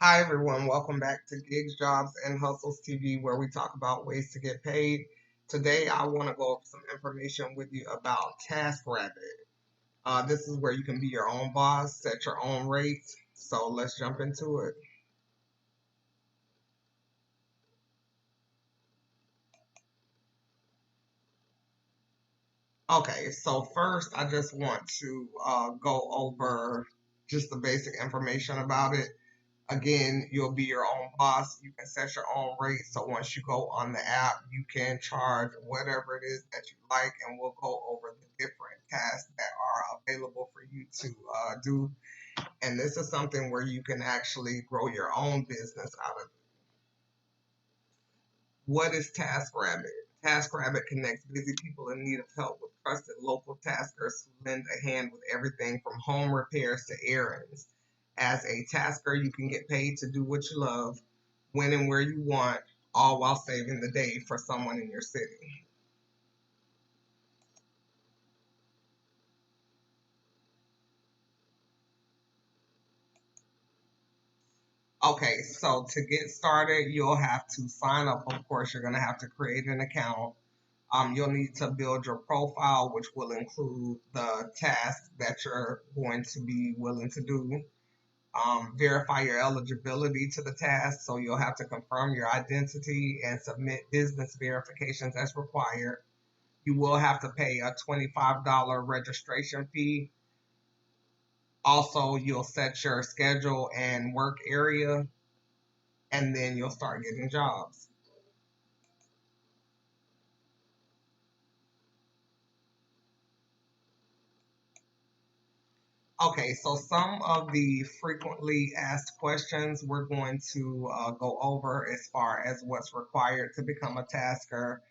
Hi everyone, welcome back to Gigs, Jobs, and Hustles TV, where we talk about ways to get paid. Today I want to go over some information with you about TaskRabbit. This is where you can be your own boss, set your own rates. So let's jump into it. Okay, so first I just want to go over just the basic information about it. Again, you'll be your own boss. You can set your own rate. So once you go on the app, you can charge whatever it is that you like, and we'll go over the different tasks that are available for you to do. And this is something where you can actually grow your own business out of it. What is TaskRabbit? TaskRabbit connects busy people in need of help with trusted local taskers who lend a hand with everything from home repairs to errands. As a tasker, you can get paid to do what you love, when and where you want, all while saving the day for someone in your city. Okay, so to get started, you'll have to sign up. Of course, you're going to have to create an account. You'll need to build your profile, which will include the tasks that you're going to be willing to do. Verify your eligibility to the task, so you'll have to confirm your identity and submit business verifications as required. You will have to pay a $25 registration fee. Also, you'll set your schedule and work area, and then you'll start getting jobs. Okay, so some of the frequently asked questions we're going to go over as far as what's required to become a tasker.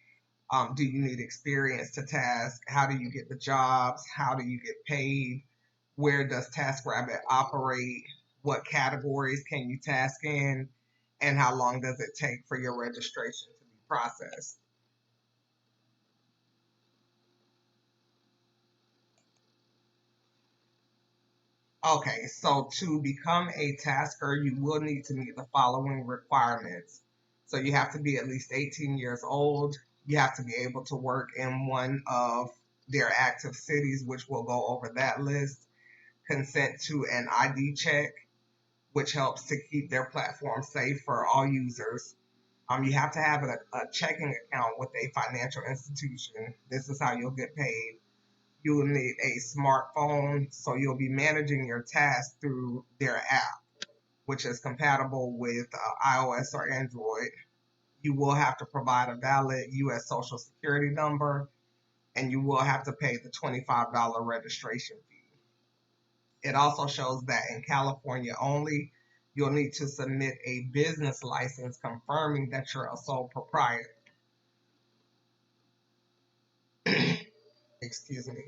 Do you need experience to task? How do you get the jobs? How do you get paid? Where does TaskRabbit operate? What categories can you task in? And how long does it take for your registration to be processed? Okay, so to become a tasker, you will need to meet the following requirements. So you have to be at least 18 years old. You have to be able to work in one of their active cities, which we'll go over that list. Consent to an ID check, which helps to keep their platform safe for all users. You have to have a checking account with a financial institution. This is how you'll get paid. You will need a smartphone, so you'll be managing your tasks through their app, which is compatible with iOS or Android. You will have to provide a valid U.S. Social Security number, and you will have to pay the $25 registration fee. It also shows that in California only, you'll need to submit a business license confirming that you're a sole proprietor. Excuse me.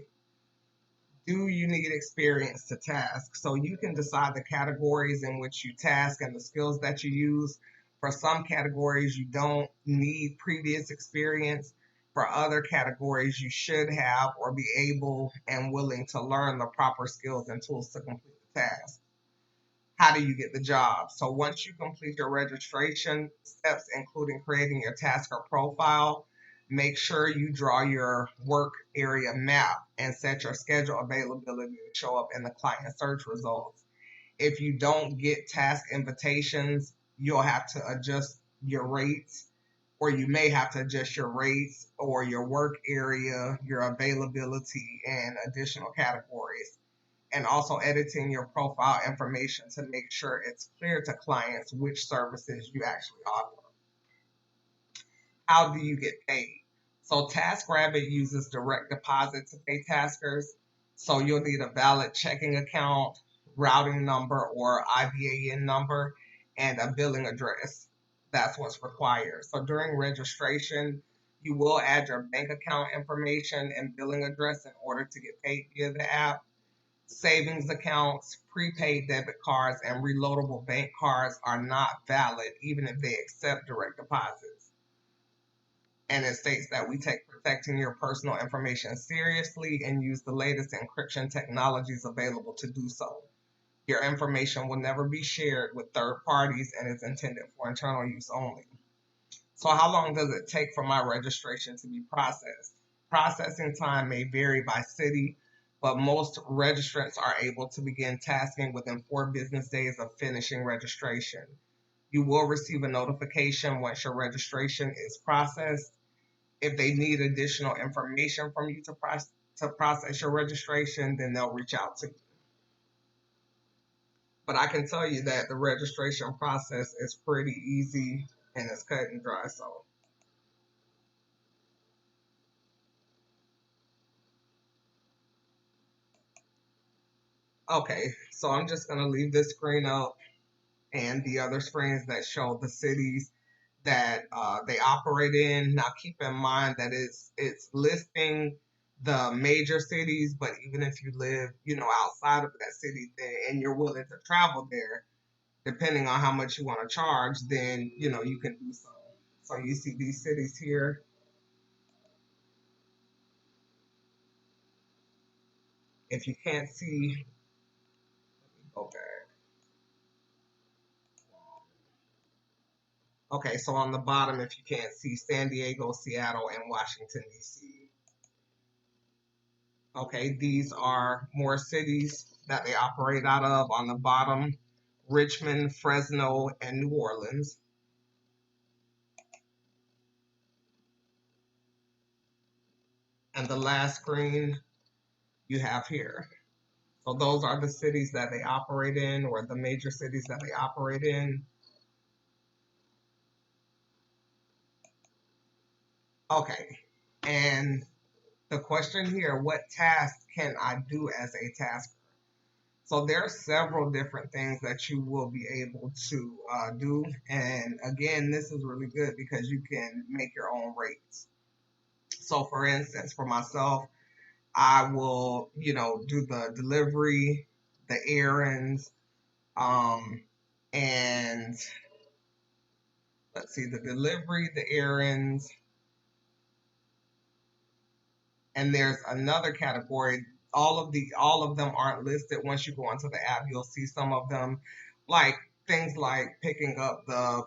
Do you need experience to task? So you can decide the categories in which you task and the skills that you use. For some categories, you don't need previous experience. For other categories, you should have or be able and willing to learn the proper skills and tools to complete the task. How do you get the job? So once you complete your registration steps, including creating your tasker profile, make sure you draw your work area map and set your schedule availability to show up in the client search results. If you don't get task invitations, you'll have to adjust your rates, or you may have to adjust your rates or your work area, your availability, and additional categories, and also editing your profile information to make sure it's clear to clients which services you actually offer. How do you get paid? So TaskRabbit uses direct deposit to pay taskers. So you'll need a valid checking account, routing number or IBAN number, and a billing address. That's what's required. So during registration, you will add your bank account information and billing address in order to get paid via the app. Savings accounts, prepaid debit cards, and reloadable bank cards are not valid even if they accept direct deposits. And it states that we take protecting your personal information seriously and use the latest encryption technologies available to do so. Your information will never be shared with third parties and is intended for internal use only. So how long does it take for my registration to be processed? Processing time may vary by city, but most registrants are able to begin tasking within 4 business days of finishing registration. You will receive a notification once your registration is processed. If they need additional information from you to process your registration, then they'll reach out to you. But I can tell you that the registration process is pretty easy and it's cut and dry. So, okay, so I'm just going to leave this screen up and the other screens that show the cities that they operate in. Now, keep in mind that it's listing the major cities, but even if you live, outside of that city and you're willing to travel there, depending on how much you want to charge, then you can do so. So you see these cities here. If you can't see, let me go back. Okay, so on the bottom, if you can't see, San Diego, Seattle, and Washington, D.C. Okay, these are more cities that they operate out of. On the bottom, Richmond, Fresno, and New Orleans. And the last screen you have here. So those are the cities that they operate in, or the major cities that they operate in. Okay, and the question here, what task can I do as a tasker? So there are several different things that you will be able to do. And again, this is really good because you can make your own rates. So for instance, for myself, I will, do the delivery, the errands, um, and let's see, the delivery, the errands, and there's another category. All of them aren't listed. Once you go onto the app, you'll see some of them, like things like picking up the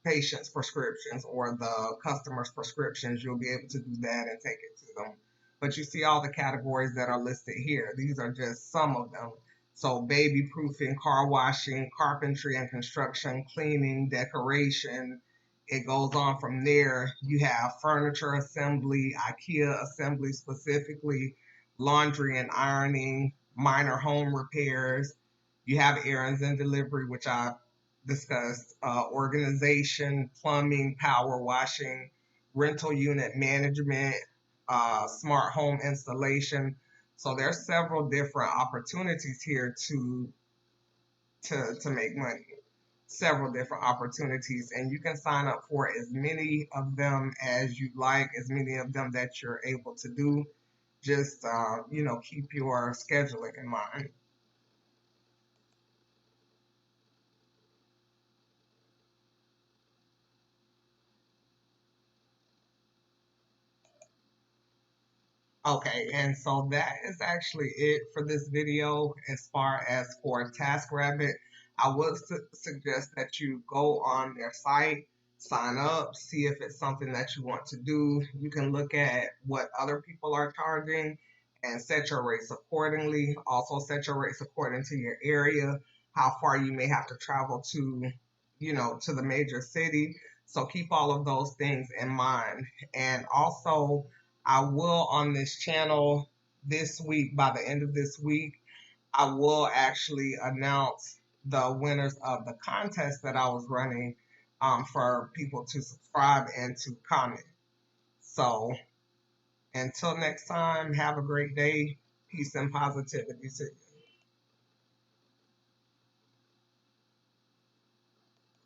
patient's prescriptions or the customer's prescriptions. You'll be able to do that and take it to them. But you see all the categories that are listed here. These are just some of them. So baby proofing, car washing, carpentry and construction, cleaning, decoration, it goes on from there. You have furniture assembly, IKEA assembly specifically, laundry and ironing, minor home repairs. You have errands and delivery, which I discussed, organization, plumbing, power washing, rental unit management, smart home installation. So there's several different opportunities here to make money, several different opportunities, and you can sign up for as many of them as you like, as many of them that you're able to do. Just keep your scheduling in mind. Okay, and so that is actually it for this video as far as for TaskRabbit. I would suggest that you go on their site, sign up, see if it's something that you want to do. You can look at what other people are charging and set your rates accordingly. Also set your rates according to your area, how far you may have to travel to the major city. So keep all of those things in mind. And also, I will on this channel this week, by the end of this week, I will actually announce the winners of the contest that I was running for people to subscribe and to comment. So until next time, have a great day. Peace and positivity to you.